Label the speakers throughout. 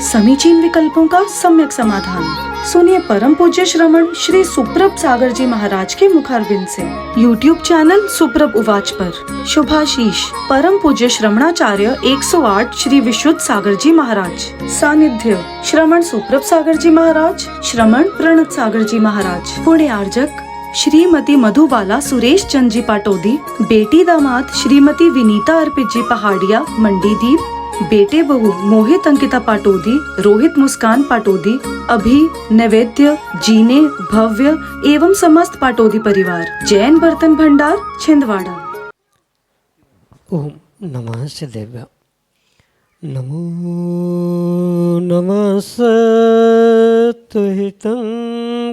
Speaker 1: समीचीन विकल्पों का सम्यक समाधान। सुनिए परम पूज्य श्रमण श्री सुप्रभ सागर जी महाराज के मुखारबिंद से YouTube चैनल सुप्रभ उवाच पर शुभाशीष परम पूज्य श्रमणाचार्य 108 श्री विशुद्ध सागर जी महाराज। सानिध्य श्रमण सुप्रभ सागर जी महाराज, श्रमण प्रणत सागर जी महाराज। पुण्य आर्जक श्रीमती मधुबाला सुरेश चंद जी पाटोदी, बेटी दामाद श्रीमती विनीता अर्पित जी पहाड़िया मंडीदीप, बेटे बहू मोहित अंकिता पाटोदी, रोहित मुस्कान पाटोदी, अभी नैवेद्य जीने भव्य एवं समस्त पाटोदी परिवार, जैन बर्तन भंडार छिंदवाड़ा।
Speaker 2: ओम नमः शिवाय। नमो नमः सत्तुहितं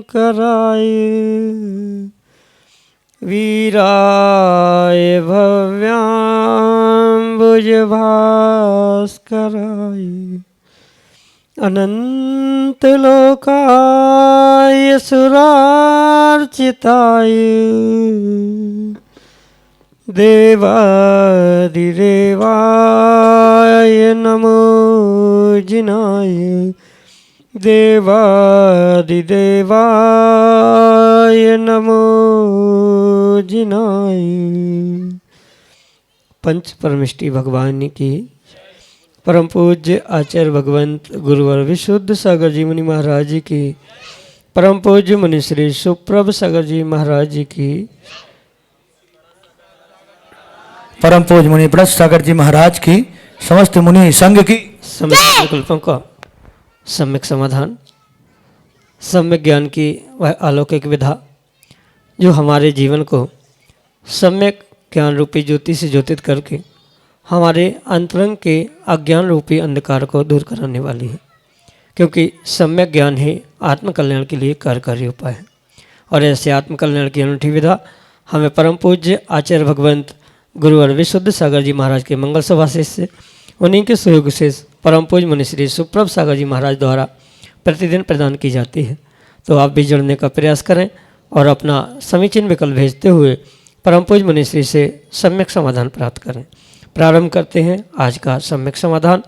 Speaker 2: कराय वीराय भव्याम्बुजभास्कराय अनन्तलोकाय सुरार्चिताय देवादिदेवाय नमो जिनाय देवादिदेवाय नमो जिनाय। पंच परमिष्टि भगवान की परम पूज्य आचार्य भगवंत गुरुवर विशुद्ध सागर जी मुनि महाराज जी की, परम पूज्य मुनि श्री सुप्रभ सागर जी महाराज जी की,
Speaker 3: परम पूज्य मुनि प्रणत सागर जी महाराज की, समस्त मुनि संघ की,
Speaker 2: समस्त विकल्पों का सम्यक समाधान, सम्यक ज्ञान की वह अलौकिक विधा जो हमारे जीवन को सम्यक ज्ञान रूपी ज्योति से ज्योतित करके हमारे अंतरंग के अज्ञान रूपी अंधकार को दूर कराने वाली है। क्योंकि सम्यक ज्ञान ही आत्मकल्याण के लिए कार्यकारी उपाय है। और ऐसे आत्मकल्याण की अनूठी विधा हमें परम पूज्य आचार्य भगवंत गुरुवर विशुद्ध सागर जी महाराज के मंगल सभा से उन्हीं के सहयोग से परम पूज्य मुनि श्री सुप्रभ सागर जी महाराज द्वारा प्रतिदिन प्रदान की जाती है। तो आप भी जुड़ने का प्रयास करें और अपना समीचीन विकल्प भेजते हुए परम पूज्य मुनि श्री से सम्यक समाधान प्राप्त करें। प्रारंभ करते हैं आज का सम्यक समाधान।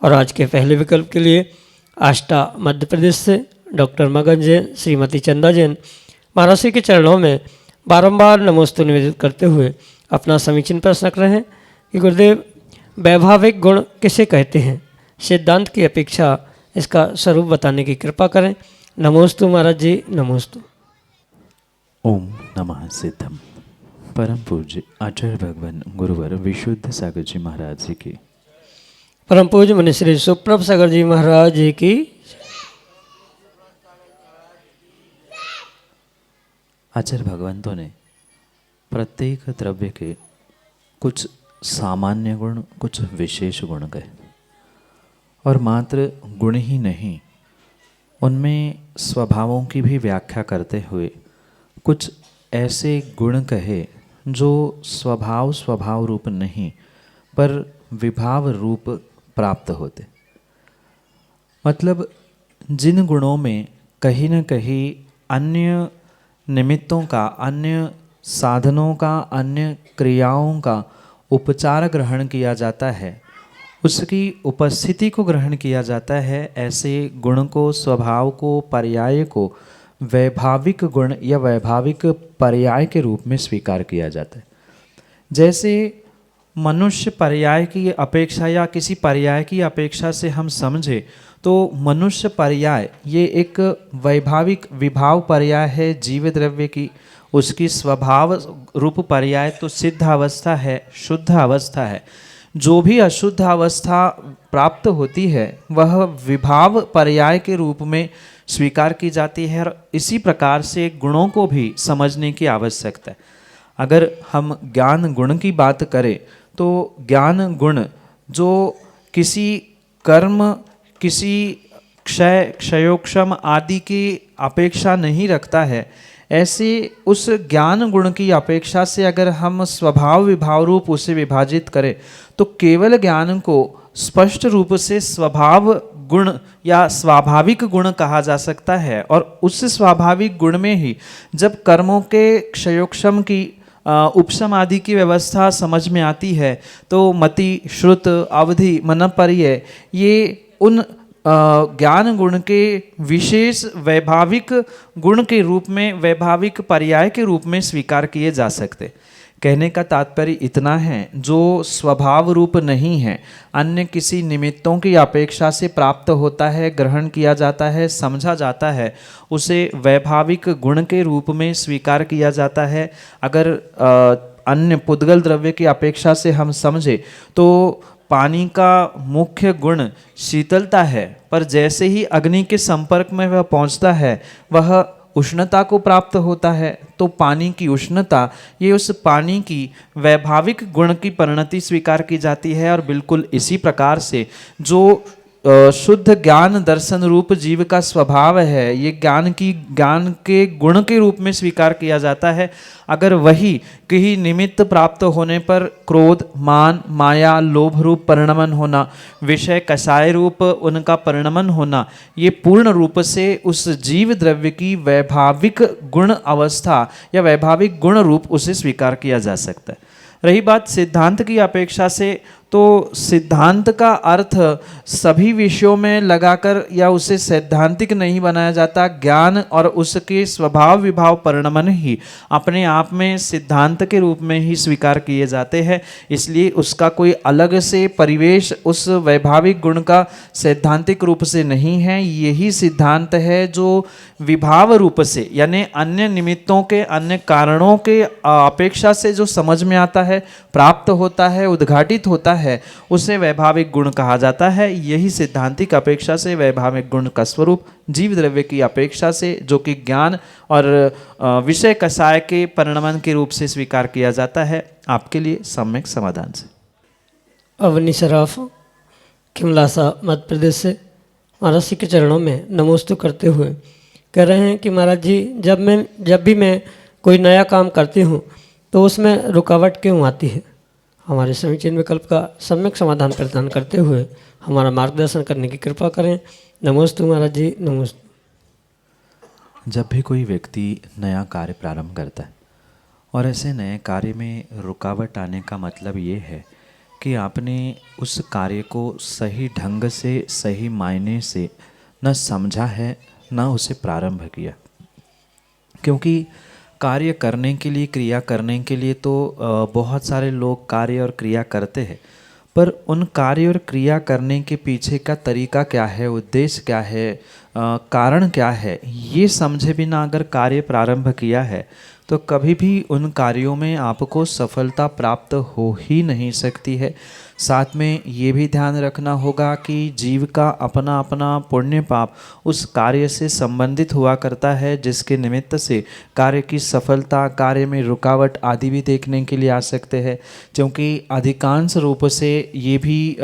Speaker 2: और आज के पहले विकल्प के लिए आष्टा मध्य प्रदेश से डॉक्टर मगन जैन, श्रीमती चंदा जैन महाराज के चरणों में बारंबार नमोस्तु निवेदित करते हुए अपना समीचीन प्रश्न रख रहे हैं कि गुरुदेव वैभाविक गुण किसे कहते हैं, सिद्धांत की अपेक्षा इसका स्वरूप बताने की कृपा करें। नमोस्तु महाराज जी, नमोस्तु।
Speaker 4: ओम नमः सिद्धम। परम पूज्य आचार्य भगवान गुरुवर विशुद्ध सागर जी महाराज जी की,
Speaker 2: परम पूज्य मुनि श्री सुप्रभ सागर जी महाराज जी की।
Speaker 4: आचार्य भगवंतों ने प्रत्येक द्रव्य के कुछ सामान्य गुण, कुछ विशेष गुण कहे और मात्र गुण ही नहीं, उनमें स्वभावों की भी व्याख्या करते हुए कुछ ऐसे गुण कहे जो स्वभाव रूप नहीं पर विभाव रूप प्राप्त होते। मतलब जिन गुणों में कहीं न कहीं अन्य निमित्तों का, अन्य साधनों का, अन्य क्रियाओं का उपचार ग्रहण किया जाता है, उसकी उपस्थिति को ग्रहण किया जाता है, ऐसे गुण को, स्वभाव को, पर्याय को वैभाविक गुण या वैभाविक पर्याय के रूप में स्वीकार किया जाता है। जैसे मनुष्य पर्याय की अपेक्षा या किसी पर्याय की अपेक्षा से हम समझे तो मनुष्य पर्याय ये एक वैभाविक विभाव पर्याय है जीव द्रव्य की। उसकी स्वभाव रूप पर्याय तो सिद्ध अवस्था है, शुद्ध अवस्था है। जो भी अशुद्ध अवस्था प्राप्त होती है वह विभाव पर्याय के रूप में स्वीकार की जाती है। और इसी प्रकार से गुणों को भी समझने की आवश्यकता है। अगर हम ज्ञान गुण की बात करें तो ज्ञान गुण जो किसी कर्म, किसी क्षयोक्षम आदि की अपेक्षा नहीं रखता है, ऐसे उस ज्ञान गुण की अपेक्षा से अगर हम स्वभाव विभाव रूप उसे विभाजित करें तो केवल ज्ञान को स्पष्ट रूप से स्वभाव गुण या स्वाभाविक गुण कहा जा सकता है। और उस स्वाभाविक गुण में ही जब कर्मों के क्षयोक्षम की उपशम आदि की व्यवस्था समझ में आती है तो मति, श्रुत, अवधि, मनपर्य ये उन ज्ञान गुण के विशेष वैभाविक गुण के रूप में, वैभाविक पर्याय के रूप में स्वीकार किए जा सकते। कहने का तात्पर्य इतना है, जो स्वभाव रूप नहीं है, अन्य किसी निमित्तों की अपेक्षा से प्राप्त होता है, ग्रहण किया जाता है, समझा जाता है, उसे वैभाविक गुण के रूप में स्वीकार किया जाता है। अगर अन्य पुद्गल द्रव्य की अपेक्षा से हम समझे तो पानी का मुख्य गुण शीतलता है, पर जैसे ही अग्नि के संपर्क में वह पहुंचता है वह उष्णता को प्राप्त होता है। तो पानी की उष्णता, ये उस पानी की वैभाविक गुण की परिणति स्वीकार की जाती है। और बिल्कुल इसी प्रकार से जो शुद्ध ज्ञान दर्शन रूप जीव का स्वभाव है, ये ज्ञान के गुण के रूप में स्वीकार किया जाता है। अगर वही कहीं निमित्त प्राप्त होने पर क्रोध, मान, माया, लोभ रूप परिणमन होना, विषय कषाय रूप उनका परिणमन होना, ये पूर्ण रूप से उस जीव द्रव्य की वैभाविक गुण अवस्था या वैभाविक गुण रूप उसे स्वीकार किया जा सकता है। रही बात सिद्धांत की अपेक्षा से, तो सिद्धांत का अर्थ सभी विषयों में लगाकर या उसे सैद्धांतिक नहीं बनाया जाता। ज्ञान और उसके स्वभाव विभाव परिणमन ही अपने आप में सिद्धांत के रूप में ही स्वीकार किए जाते हैं। इसलिए उसका कोई अलग से परिवेश उस वैभाविक गुण का सैद्धांतिक रूप से नहीं है। यही सिद्धांत है जो विभाव रूप से, यानी अन्य निमित्तों के, अन्य कारणों के अपेक्षा से जो समझ में आता है, प्राप्त होता है, उद्घाटित होता है, उसे वैभाविक गुण कहा जाता है। यही सिद्धांतिक अपेक्षा से वैभाविक गुण का स्वरूप जीव द्रव्य की अपेक्षा से, जो कि ज्ञान और विषय कषाय के परिणमन के रूप से स्वीकार किया जाता है। आपके लिए सम्यक समाधान से
Speaker 2: अवनी सराफ खिमलासा मध्य प्रदेश से महाराज जी के चरणों में नमोस्तु करते हुए कह रहे हैं कि महाराज जी, जब भी मैं कोई नया काम करती हूँ तो उसमें रुकावट क्यों आती है? हमारे समीचीन विकल्प का सम्यक समाधान प्रदान करते हुए हमारा मार्गदर्शन करने की कृपा करें। नमोस्तु महाराज जी, नमोस्तु।
Speaker 4: जब भी कोई व्यक्ति नया कार्य प्रारंभ करता है और ऐसे नए कार्य में रुकावट आने का मतलब ये है कि आपने उस कार्य को सही ढंग से, सही मायने से न समझा है, न उसे प्रारंभ किया। क्योंकि कार्य करने के लिए, क्रिया करने के लिए तो बहुत सारे लोग कार्य और क्रिया करते हैं, पर उन कार्य और क्रिया करने के पीछे का तरीका क्या है, उद्देश्य क्या है, कारण क्या है, ये समझे बिना अगर कार्य प्रारंभ किया है तो कभी भी उन कार्यों में आपको सफलता प्राप्त हो ही नहीं सकती है। साथ में ये भी ध्यान रखना होगा कि जीव का अपना अपना पुण्य पाप उस कार्य से संबंधित हुआ करता है, जिसके निमित्त से कार्य की सफलता, कार्य में रुकावट आदि भी देखने के लिए आ सकते हैं। क्योंकि अधिकांश रूप से ये भी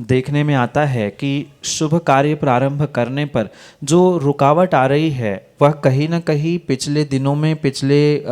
Speaker 4: देखने में आता है कि शुभ कार्य प्रारंभ करने पर जो रुकावट आ रही है वह कहीं ना कहीं पिछले दिनों में, पिछले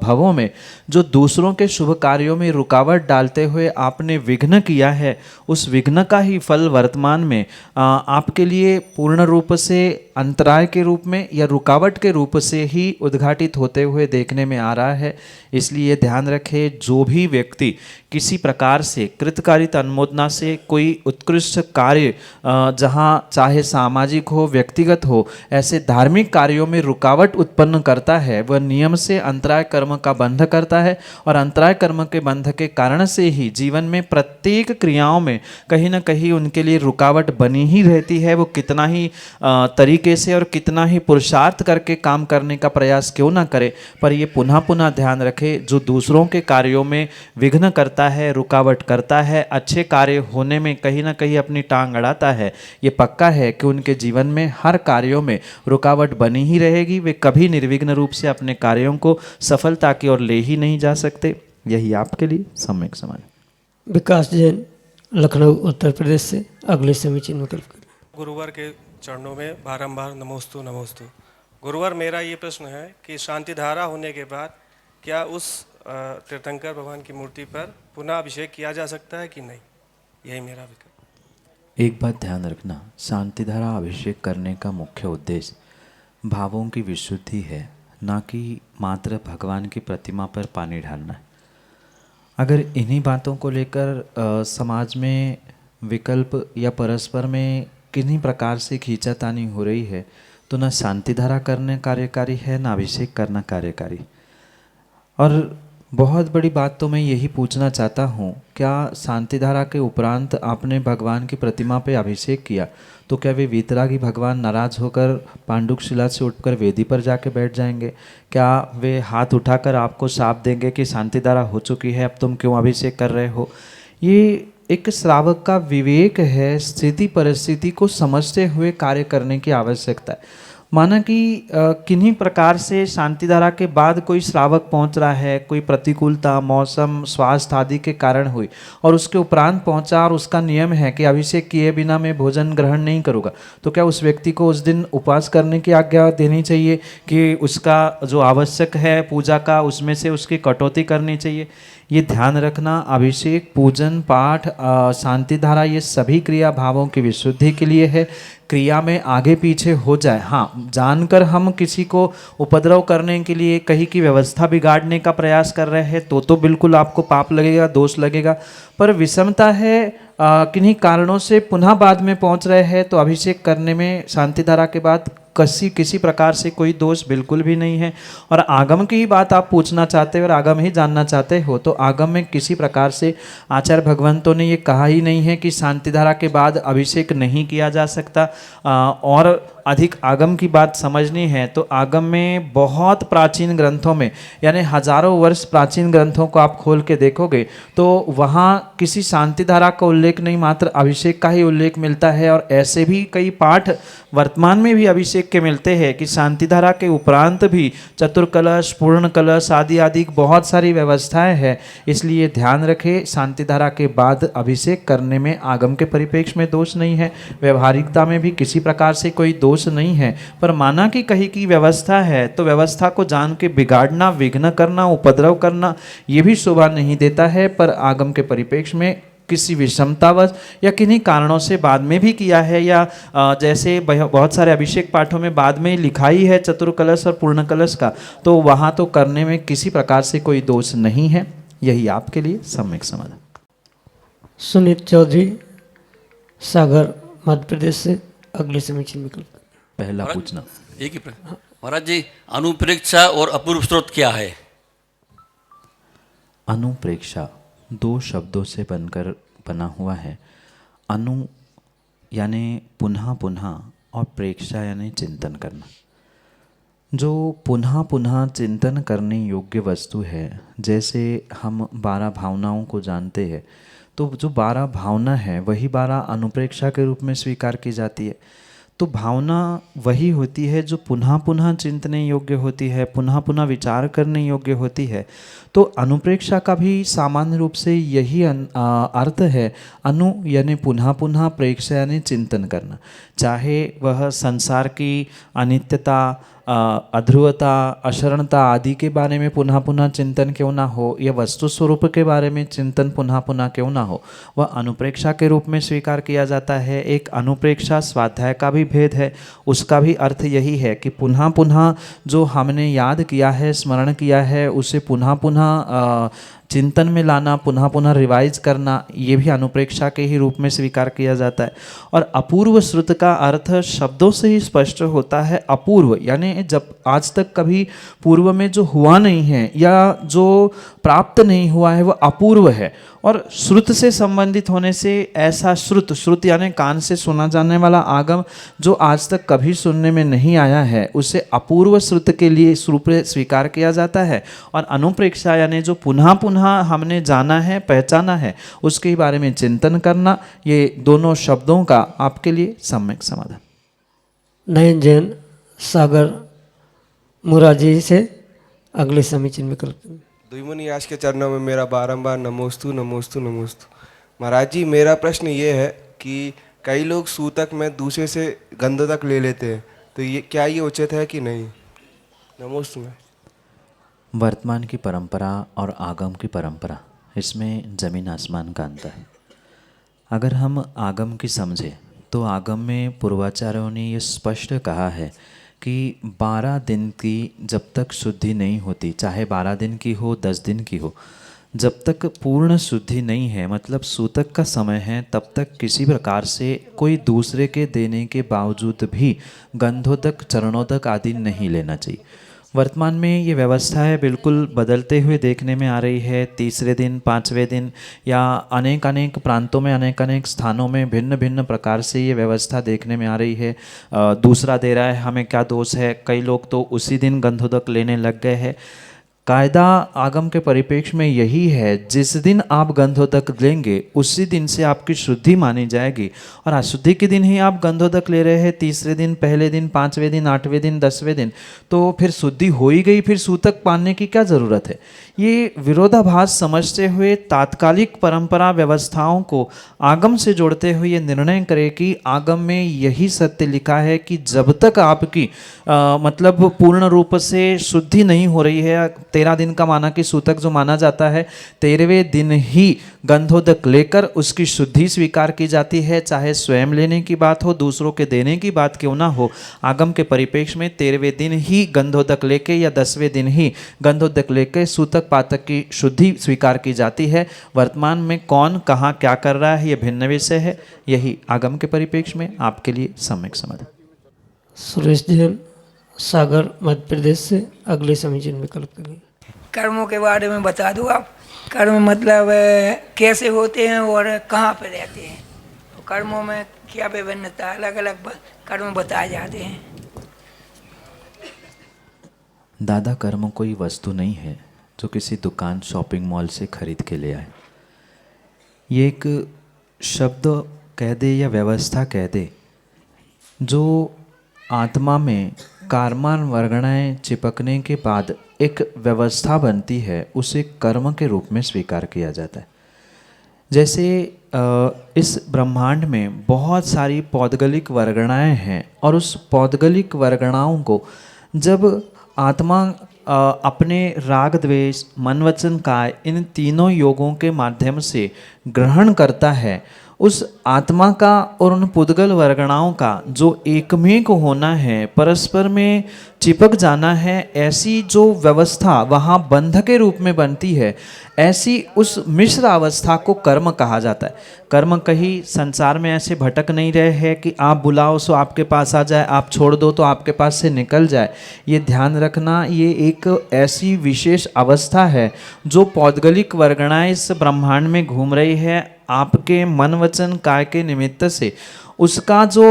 Speaker 4: भवों में जो दूसरों के शुभ कार्यों में रुकावट डालते हुए आपने विघ्न किया है, उस विघ्न का ही फल वर्तमान में आपके लिए पूर्ण रूप से अंतराय के रूप में या रुकावट के रूप से ही उद्घाटित होते हुए देखने में आ रहा है। इसलिए ध्यान रखें, जो भी व्यक्ति किसी प्रकार से कृतकारिता अनुमोदना से कोई उत्कृष्ट कार्य, जहाँ चाहे सामाजिक हो, व्यक्तिगत हो, ऐसे धार्मिक कार्यों में रुकावट उत्पन्न करता है, वह नियम से अंतराय कर्म का बंध करता है। और अंतराय कर्म के बंध के कारण से ही जीवन में प्रत्येक क्रियाओं में कहीं ना कहीं उनके लिए रुकावट बनी ही रहती है। वो कितना ही तरीके से और कितना ही पुरुषार्थ करके काम करने का प्रयास क्यों ना करे, पर ये पुनः पुनः ध्यान रखे, जो दूसरों के कार्यों में विघ्न करता है, रुकावट करता है, अच्छे कार्य होने में कहीं ना कहीं अपनी टांग अड़ाता है, ये पक्का है कि उनके जीवन में हर कार्यों में रुकावट बनी ही रहेगी। वे कभी निर्विघ्न रूप से अपने कार्यों को सफलता की ओर ले ही नहीं जा सकते। यही आपके लिए सम्यक समाधान।
Speaker 2: विकास जैन लखनऊ उत्तर प्रदेश से अगले समीचीन विकल्प।
Speaker 5: गुरुवर के चरणों में बारंबार नमोस्तु नमोस्तु। गुरुवर, मेरा ये प्रश्न है कि शांति धारा होने के बाद क्या उस तीर्थंकर भगवान की मूर्ति पर पुनः अभिषेक किया जा सकता है कि नहीं? यही मेरा विकल्प।
Speaker 4: एक बात ध्यान रखना, शांति धारा अभिषेक करने का मुख्य उद्देश्य भावों की विशुद्धि है, ना कि मात्र भगवान की प्रतिमा पर पानी डालना है। अगर इन्हीं बातों को लेकर समाज में विकल्प या परस्पर में किन्हीं प्रकार से खींचातानी हो रही है तो ना शांति धारा करने कार्यकारी है ना अभिषेक करना कार्यकारी। और बहुत बड़ी बात तो मैं यही पूछना चाहता हूँ, क्या शांति धारा के उपरांत आपने भगवान की प्रतिमा पे अभिषेक किया तो क्या वे वीतरागी भगवान नाराज होकर पांडुक शिला से उठकर वेदी पर जाके बैठ जाएंगे? क्या वे हाथ उठाकर आपको शाप देंगे कि शांति धारा हो चुकी है, अब तुम क्यों अभिषेक कर रहे हो? ये एक श्रावक का विवेक है, स्थिति परिस्थिति को समझते हुए कार्य करने की आवश्यकता है। माना कि किन्हीं प्रकार से शांति धारा के बाद कोई श्रावक पहुंच रहा है, कोई प्रतिकूलता मौसम स्वास्थ्य आदि के कारण हुई और उसके उपरांत पहुंचा और उसका नियम है कि अभिषेक किए बिना मैं भोजन ग्रहण नहीं करूँगा, तो क्या उस व्यक्ति को उस दिन उपवास करने की आज्ञा देनी चाहिए कि उसका जो आवश्यक है पूजा का उसमें से उसकी कटौती करनी चाहिए? ये ध्यान रखना, अभिषेक पूजन पाठ शांति धारा ये सभी क्रिया भावों की विशुद्धि के लिए है। क्रिया में आगे पीछे हो जाए, हाँ जानकर हम किसी को उपद्रव करने के लिए कहीं की व्यवस्था बिगाड़ने का प्रयास कर रहे हैं तो बिल्कुल आपको पाप लगेगा, दोष लगेगा। पर विषमता है किन्हीं कारणों से पुनः बाद में पहुंच रहे हैं तो अभिषेक करने में शांति धारा के बाद किसी प्रकार से कोई दोष बिल्कुल भी नहीं है। और आगम की ही बात आप पूछना चाहते हो और आगम ही जानना चाहते हो तो आगम में किसी प्रकार से आचार्य भगवंतों ने ये कहा ही नहीं है कि शांति धारा के बाद अभिषेक नहीं किया जा सकता। और अधिक आगम की बात समझनी है तो आगम में बहुत प्राचीन ग्रंथों में यानी हजारों वर्ष प्राचीन ग्रंथों को आप खोल के देखोगे तो वहाँ किसी शांति धारा का उल्लेख नहीं, मात्र अभिषेक का ही उल्लेख मिलता है। और ऐसे भी कई पाठ वर्तमान में भी अभिषेक के मिलते हैं कि शांति धारा के उपरांत भी चतुर कलश पूर्ण कलश आदि आदि बहुत सारी व्यवस्थाएं हैं। इसलिए ध्यान रखें, शांति धारा के बाद अभिषेक करने में आगम के परिप्रेक्ष्य में दोष नहीं है, व्यवहारिकता में भी किसी प्रकार से कोई दोष नहीं है। पर माना कि कहीं की व्यवस्था है तो व्यवस्था को जान के बिगाड़ना, विघ्न करना, उपद्रव करना ये भी शोभा नहीं देता है। पर आगम के परिप्रेक्ष्य में किसी विषमतावश या किन्हीं कारणों से बाद में भी किया है या जैसे बहुत सारे अभिषेक पाठों में बाद में लिखा ही है चतुर कलश और पूर्ण कलश का, तो वहाँ तो करने में किसी प्रकार से कोई दोष नहीं है। यही आपके लिए सम्यक समाधान।
Speaker 2: सुनीत चौधरी सागर मध्य प्रदेश से अगले समीक्षण विकल्प।
Speaker 4: पहला
Speaker 6: महाराज,
Speaker 4: पूछना
Speaker 6: एक ही प्रश्न। महाराज जी, अनुप्रेक्षा और अपूर्व स्रोत क्या है?
Speaker 4: अनुप्रेक्षा दो शब्दों से बनकर बना हुआ है। अनु यानी पुनः पुनः और प्रेक्षा यानी चिंतन करना। जो पुनः पुनः चिंतन करने योग्य वस्तु है, जैसे हम 12 भावनाओं को जानते हैं तो जो 12 भावना है वही 12 अनुप्रेक्षा के रूप में स्वीकार की जाती है। तो भावना वही होती है जो पुनः पुनः चिंतने योग्य होती है, पुनः पुनः विचार करने योग्य होती है। तो अनुप्रेक्षा का भी सामान्य रूप से यही अर्थ है। अनु यानी पुनः पुनः, प्रेक्षा यानी चिंतन करना। चाहे वह संसार की अनित्यता, अध्रुवता, अशरणता आदि के बारे में पुनः पुनः चिंतन क्यों ना हो या वस्तु स्वरूप के बारे में चिंतन पुनः पुनः क्यों ना हो, वह अनुप्रेक्षा के रूप में स्वीकार किया जाता है। एक अनुप्रेक्षा स्वाध्याय का भी भेद है, उसका भी अर्थ यही है कि पुनः पुनः जो हमने याद किया है, स्मरण किया है, उसे पुनः पुनः चिंतन में लाना, पुनः पुनः रिवाइज करना, ये भी अनुप्रेक्षा के ही रूप में स्वीकार किया जाता है। और अपूर्व श्रुत का अर्थ शब्दों से ही स्पष्ट होता है। अपूर्व यानी जब आज तक कभी पूर्व में जो हुआ नहीं है या जो प्राप्त नहीं हुआ है वह अपूर्व है। और श्रुत से संबंधित होने से ऐसा श्रुत यानी कान से सुना जाने वाला आगम जो आज तक कभी सुनने में नहीं आया है उसे अपूर्व श्रुत के लिए स्वरूप स्वीकार किया जाता है। और अनुप्रेक्षा यानी जो पुनः पुनः हमने जाना है, पहचाना है, उसके बारे में चिंतन करना, ये दोनों शब्दों का आपके लिए सम्यक समाधान।
Speaker 2: नयन जैन सागर मुराजी से अगले समीचीन विकल्प।
Speaker 7: द्विमुनि आज के चरणों में मेरा बारंबार नमोस्तु नमोस्तु नमोस्तु। महाराज जी, मेरा प्रश्न ये है कि कई लोग सूतक में दूसरे से गंध तक ले लेते हैं, तो ये क्या ये उचित है कि नहीं? नमोस्तु में
Speaker 4: वर्तमान की परंपरा और आगम की परंपरा, इसमें ज़मीन आसमान का अंतर है। अगर हम आगम की समझें तो आगम में पूर्वाचार्यों ने ये स्पष्ट कहा है कि 12 दिन की जब तक शुद्धि नहीं होती, चाहे 12 दिन की हो 10 दिन की हो, जब तक पूर्ण शुद्धि नहीं है, मतलब सूतक का समय है, तब तक किसी प्रकार से कोई दूसरे के देने के बावजूद भी गंधोदक, चरणोदक आदि नहीं लेना चाहिए। वर्तमान में ये व्यवस्था है बिल्कुल बदलते हुए देखने में आ रही है। तीसरे दिन, पाँचवें दिन या अनेक अनेक प्रांतों में, अनेक अनेक स्थानों में भिन्न भिन्न प्रकार से ये व्यवस्था देखने में आ रही है। दूसरा दे रहा है, हमें क्या दोष है। कई लोग तो उसी दिन गंधोदक लेने लग गए हैं। कायदा आगम के परिप्रेक्ष्य में यही है, जिस दिन आप गंधोदक लेंगे उसी दिन से आपकी शुद्धि मानी जाएगी। और अशुद्धि के दिन ही आप गंधोदक ले रहे हैं, तीसरे दिन, पहले दिन, पाँचवें दिन, आठवें दिन, 10वें दिन, तो फिर शुद्धि हो ही गई, फिर सूतक पालने की क्या ज़रूरत है। ये विरोधाभास समझते हुए तात्कालिक परंपरा व्यवस्थाओं को आगम से जोड़ते हुए ये निर्णय करे कि आगम में यही सत्य लिखा है कि जब तक आपकी मतलब पूर्ण रूप से शुद्धि नहीं हो रही है, 13 दिन का माना कि सूतक जो माना जाता है, 13वें दिन ही गंधोदक लेकर उसकी शुद्धि स्वीकार की जाती है। चाहे स्वयं लेने की बात हो, दूसरों के देने की बात क्यों ना हो, आगम के परिप्रेक्ष्य में 13वें दिन ही गंधोदक लेके या 10वें दिन ही गंधोदक लेके सूतक पातक की शुद्धि स्वीकार की जाती है। वर्तमान में कौन कहाँ क्या कर रहा है ये भिन्न विषय है, यही आगम के परिप्रेक्ष्य में आपके लिए सम्यक समाधान।
Speaker 2: सुरेश जैन, सागर, मध्य प्रदेश से अगले समीचीन विकल्प के लिए।
Speaker 8: कर्मों के बारे में बता दो आप। कर्म मतलब कैसे होते हैं और कहाँ पे रहते हैं, तो कर्मों में क्या विभिन्नता, अलग अलग कर्म बताए जाते हैं।
Speaker 4: दादा, कर्म कोई वस्तु नहीं है जो किसी दुकान, शॉपिंग मॉल से खरीद के ले आए। ये एक शब्द कह दे या व्यवस्था कह दे जो आत्मा में कार्मान वर्गणाएं चिपकने के बाद एक व्यवस्था बनती है, उसे कर्म के रूप में स्वीकार किया जाता है। जैसे इस ब्रह्मांड में बहुत सारी पौद्गलिक वर्गणाएं हैं और उस पौद्गलिक वर्गणाओं को जब आत्मा अपने राग, द्वेष, मन, वचन, काय, इन तीनों योगों के माध्यम से ग्रहण करता है, उस आत्मा का और उन पुद्गल वर्गणाओं का जो एकमेक होना है, परस्पर में चिपक जाना है, ऐसी जो व्यवस्था वहाँ बंध के रूप में बनती है, ऐसी उस मिश्र अवस्था को कर्म कहा जाता है। कर्म कहीं संसार में ऐसे भटक नहीं रहे हैं कि आप बुलाओ सो आपके पास आ जाए, आप छोड़ दो तो आपके पास से निकल जाए। ये ध्यान रखना, ये एक ऐसी विशेष अवस्था है जो पौद्गलिक वर्गणाएं इस ब्रह्मांड में घूम रही है आपके मन, वचन, काय के निमित्त से। उसका जो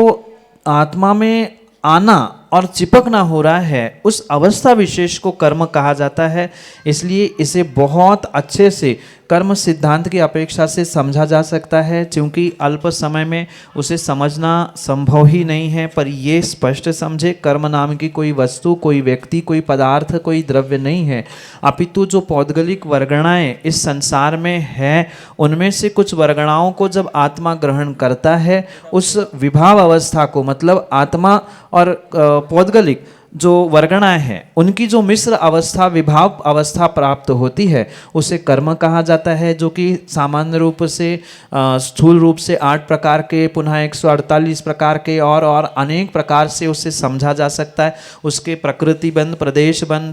Speaker 4: आत्मा में आना और चिपकना हो रहा है, उस अवस्था विशेष को कर्म कहा जाता है। इसलिए इसे बहुत अच्छे से कर्म सिद्धांत की अपेक्षा से समझा जा सकता है, क्योंकि अल्प समय में उसे समझना संभव ही नहीं है। पर ये स्पष्ट समझे, कर्म नाम की कोई वस्तु, कोई व्यक्ति, कोई पदार्थ, कोई द्रव्य नहीं है, अपितु जो पौद्गलिक वर्गणाएं इस संसार में है, उनमें से कुछ वर्गणाओं को जब आत्मा ग्रहण करता है, उस विभाव अवस्था को, मतलब आत्मा और पौद्गलिक जो वर्गणाएं हैं उनकी जो मिश्र अवस्था, विभाव अवस्था प्राप्त होती है, उसे कर्म कहा जाता है। जो कि सामान्य रूप से स्थूल रूप से 8 प्रकार के, पुनः 148 प्रकार के और अनेक प्रकार से उसे समझा जा सकता है। उसके प्रकृति बंध, प्रदेश बंध,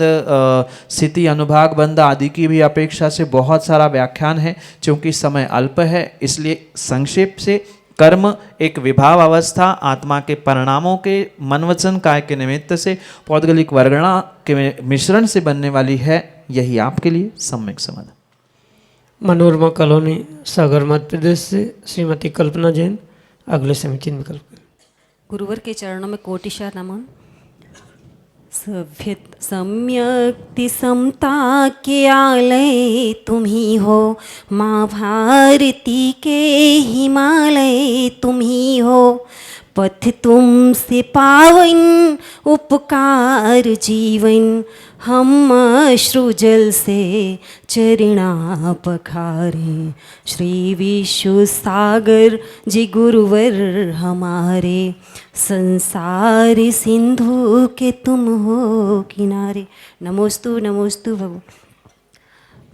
Speaker 4: स्थिति अनुभाग बंध आदि की भी अपेक्षा से बहुत सारा व्याख्यान है। क्योंकि समय अल्प है, इसलिए संक्षेप से कर्म एक विभाव अवस्था, आत्मा के परिणामों के मन, वचन, काय के निमित्त से पौद्गलिक वर्गणा के मिश्रण से बनने वाली है। यही आपके लिए सम्यक समाधान।
Speaker 2: मनोरमा कॉलोनी, सागर, मध्य प्रदेश से श्रीमती कल्पना जैन, अगले समीचीन विकल्प।
Speaker 9: गुरुवर के चरणों में कोटिशा नमन। सम्यक्ति समता के आलय तुम ही हो, माँ भारती के हिमालय तुम ही हो। पथ तुमसे पावन, उपकार जीवन, हम अश्रु जल से चरणा पखारे। श्री विश्व सागर जी गुरुवर हमारे, संसार सिंधु के तुम हो किनारे। नमोस्तु नमोस्तु भगवान।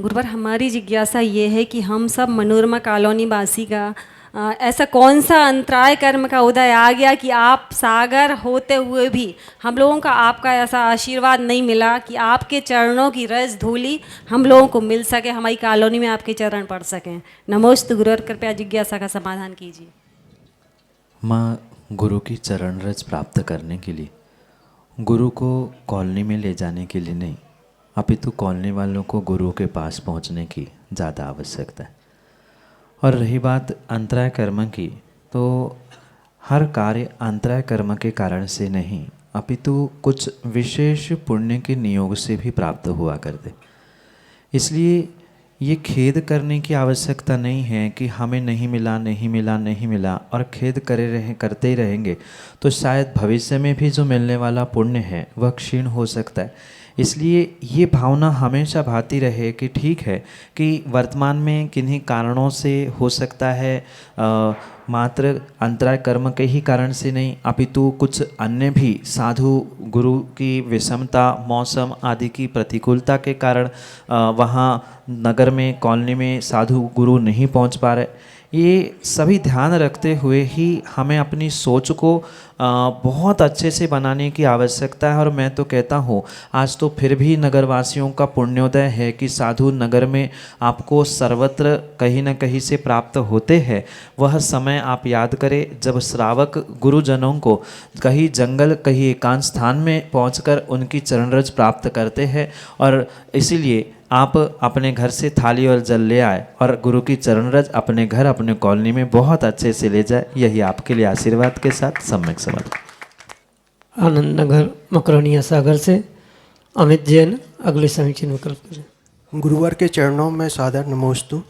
Speaker 9: गुरुवर, हमारी जिज्ञासा ये है कि हम सब मनोरमा कॉलोनी वासी का ऐसा कौन सा अंतराय कर्म का उदय आ गया कि आप सागर होते हुए भी हम लोगों का आपका ऐसा आशीर्वाद नहीं मिला कि आपके चरणों की रज धूली हम लोगों को मिल सके, हमारी कॉलोनी में आपके चरण पड़ सकें। नमोस्तु गुरुवर, कृपया जिज्ञासा का समाधान कीजिए।
Speaker 4: माँ, गुरु की चरण रज प्राप्त करने के लिए गुरु को कॉलोनी में ले जाने के लिए नहीं, अपितु कॉलोनी वालों को गुरु के पास पहुंचने की ज़्यादा आवश्यकता है। और रही बात अंतराय कर्म की, तो हर कार्य अंतराय कर्म के कारण से नहीं, अपितु कुछ विशेष पुण्य के नियोग से भी प्राप्त हुआ करते। इसलिए ये खेद करने की आवश्यकता नहीं है कि हमें नहीं मिला नहीं मिला नहीं मिला और खेद करते ही रहेंगे तो शायद भविष्य में भी जो मिलने वाला पुण्य है वह क्षीण हो सकता है। इसलिए ये भावना हमेशा भाती रहे कि ठीक है कि वर्तमान में किन्हीं कारणों से हो सकता है मात्र अंतराय कर्म के ही कारण से नहीं, अपितु कुछ अन्य भी साधु गुरु की विषमता, मौसम आदि की प्रतिकूलता के कारण वहाँ नगर में कॉलोनी में साधु गुरु नहीं पहुँच पा रहे। ये सभी ध्यान रखते हुए ही हमें अपनी सोच को बहुत अच्छे से बनाने की आवश्यकता है। और मैं तो कहता हूँ आज तो फिर भी नगरवासियों का पुण्योदय है कि साधु नगर में आपको सर्वत्र कहीं न कहीं से प्राप्त होते हैं। वह समय आप याद करें जब श्रावक गुरुजनों को कहीं जंगल कहीं एकांत स्थान में पहुंचकर उनकी चरण रज प्राप्त करते हैं। और इसीलिए आप अपने घर से थाली और जल ले आए और गुरु की चरण रज अपने घर अपने कॉलोनी में बहुत अच्छे से ले जाए। यही आपके लिए आशीर्वाद के साथ सम्यक समाधान।
Speaker 2: आनंद नगर मकरोनिया सागर से अमित जैन अगले समीक्षण विकल्प करें।
Speaker 10: गुरुवर के चरणों में सादर नमोस्तु।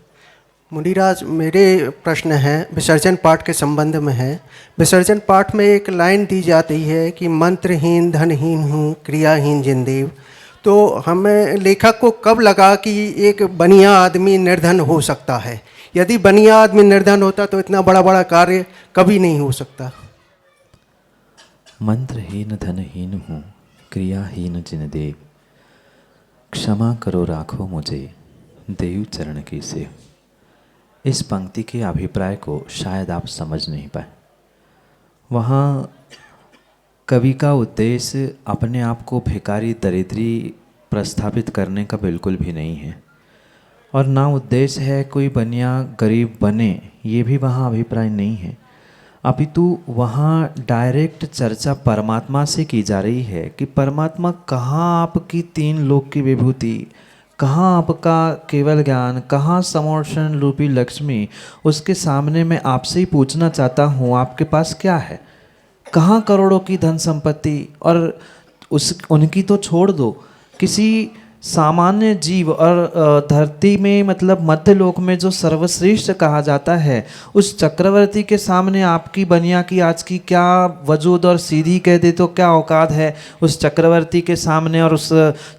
Speaker 10: मुनिराज, मेरे प्रश्न है विसर्जन पाठ के संबंध में है। विसर्जन पाठ में एक लाइन दी जाती है कि मंत्रहीन धनहीन हूँ क्रियाहीन जिनदेव। तो हमें लेखक को कब लगा कि एक बनिया आदमी निर्धन हो सकता है? यदि बनिया आदमी निर्धन होता तो इतना बड़ा बड़ा कार्य कभी नहीं हो सकता।
Speaker 4: मंत्रहीन धनहीन हूँ क्रियाहीन जिनदेव, क्षमा करो राखो मुझे देव चरण की सेव। इस पंक्ति के अभिप्राय को शायद आप समझ नहीं पाए। वहाँ कवि का उद्देश्य अपने आप को भिखारी दरिद्री प्रस्थापित करने का बिल्कुल भी नहीं है, और ना उद्देश्य है कोई बनिया गरीब बने, ये भी वहाँ अभिप्राय नहीं है। अपितु वहाँ डायरेक्ट चर्चा परमात्मा से की जा रही है कि परमात्मा कहाँ आपकी तीन लोक की विभूति, कहाँ आपका केवल ज्ञान, कहाँ समोषण रूपी लक्ष्मी। उसके सामने मैं आपसे ही पूछना चाहता हूँ आपके पास क्या है? कहाँ करोड़ों की धन संपत्ति? और उनकी तो छोड़ दो, किसी सामान्य जीव और धरती में मतलब मध्य लोक में जो सर्वश्रेष्ठ कहा जाता है उस चक्रवर्ती के सामने आपकी बनिया की आज की क्या वजूद और सीधी कह दे तो क्या औकात है उस चक्रवर्ती के सामने और उस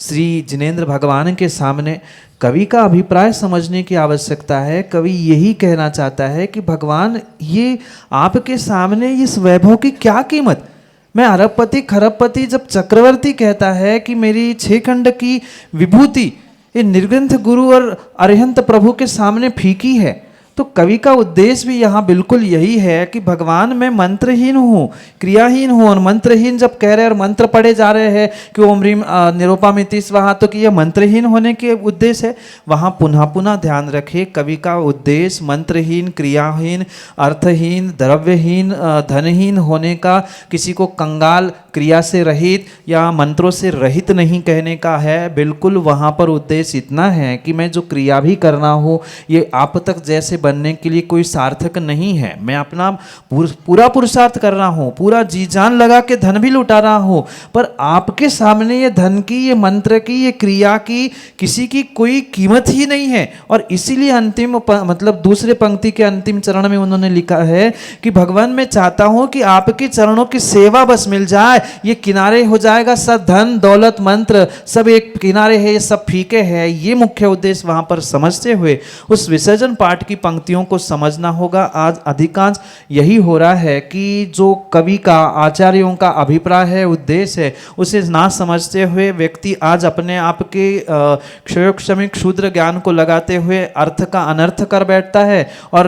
Speaker 4: श्री जिनेंद्र भगवान के सामने? कवि का अभिप्राय समझने की आवश्यकता है। कवि यही कहना चाहता है कि भगवान ये आपके सामने इस वैभव की क्या कीमत? मैं अरबपति खरबपति, जब चक्रवर्ती कहता है कि मेरी 6 खंड की विभूति ये निर्ग्रंथ गुरु और अरिहंत प्रभु के सामने फीकी है, तो कवि का उद्देश्य भी यहाँ बिल्कुल यही है कि भगवान मैं मंत्रहीन हूँ क्रियाहीन हूँ। और मंत्रहीन जब कह रहे हैं और मंत्र पढ़े जा रहे हैं कि ओम ह्रीम निरूपामिति स्वाहा, तो कि यह मंत्रहीन होने के उद्देश्य है। वहाँ पुनः पुनः ध्यान रखें, कवि का उद्देश्य मंत्रहीन क्रियाहीन अर्थहीन द्रव्यहीन धनहीन होने का, किसी को कंगाल क्रिया से रहित या मंत्रों से रहित नहीं कहने का है। बिल्कुल वहाँ पर उद्देश्य इतना है कि मैं जो क्रिया भी करना हो ये आप तक जैसे बनने के लिए कोई सार्थक नहीं है। मैं अपना पूरा पुरुषार्थ कर रहा हूँ, पूरा जी जान लगा के धन भी लुटा रहा हूँ, पर आपके सामने ये धन की, ये मंत्र की, ये क्रिया की किसी की कोई कीमत ही नहीं है। और इसीलिए अंतिम मतलब दूसरे पंक्ति के अंतिम चरण में उन्होंने लिखा है कि भगवान मैं चाहता हूँ कि आपके चरणों की सेवा बस मिल जाए, ये किनारे हो जाएगा, सब धन दौलत मंत्र सब एक किनारे है, ये सब फीके हैं, ये मुख्य उद्देश्य वहां पर समझते हुए उस विसर्जन पाठ की पंक्तियों को समझना होगा। आज अधिकांश यही हो रहा है कि जो कवि का, आचार्यों का अभिप्राय है, उद्देश्य है, उसे ना समझते हुए व्यक्ति आज अपने आप के क्षयोक्षमिक क्षुद्र ज्ञान को लगाते हुए अर्थ का अनर्थ कर बैठता है और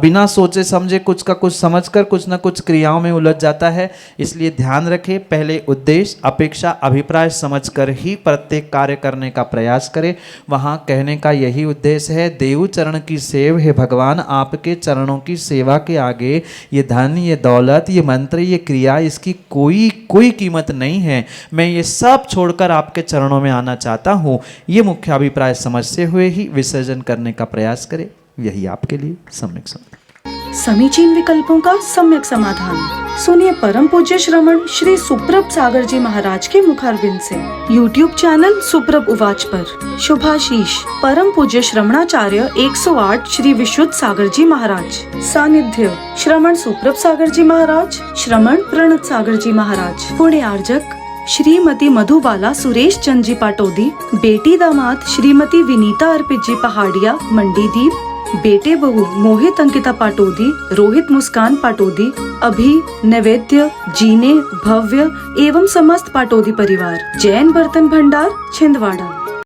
Speaker 4: बिना सोचे समझे कुछ का कुछ समझकर कुछ ना कुछ क्रियाओं में उलझ जाता है। इसलिए ध्यान रखें, पहले उद्देश्य अपेक्षा अभिप्राय समझकर ही प्रत्येक कार्य करने का प्रयास करें। वहाँ कहने का यही उद्देश्य है, देव चरण की सेव है भगवान, आपके चरणों की सेवा के आगे ये धन, ये दौलत, ये मंत्र, ये क्रिया, इसकी कोई कीमत नहीं है। मैं ये सब छोड़कर आपके चरणों में आना चाहता हूँ। ये मुख्य अभिप्राय समझते हुए ही विसर्जन करने का प्रयास करें, यही आपके लिए सम्यक समाधान।
Speaker 1: समीचीन विकल्पों का सम्यक समाधान सुनिए परम पूज्य श्रमण श्री सुप्रभ सागर जी महाराज के मुखारविंद से। YouTube चैनल सुप्रभ उवाच पर शुभाशीष परम पूज्य श्रमणाचार्य 108 श्री विशुद्ध सागर जी महाराज। सानिध्य श्रमण सुप्रभ सागर जी महाराज, श्रमण प्रणत सागर जी महाराज। पुण्य आर्जक श्रीमती मधुबाला सुरेश चंद जी पाटोदी, बेटी दामाद श्रीमती विनीता अर्पित जी पहाड़िया मंडीदीप, बेटे बहू मोहित अंकिता पाटोदी, रोहित मुस्कान पाटोदी, अभी नैवेद्य जीने भव्य एवं समस्त पाटोदी परिवार। जैन बर्तन भंडार छिंदवाड़ा।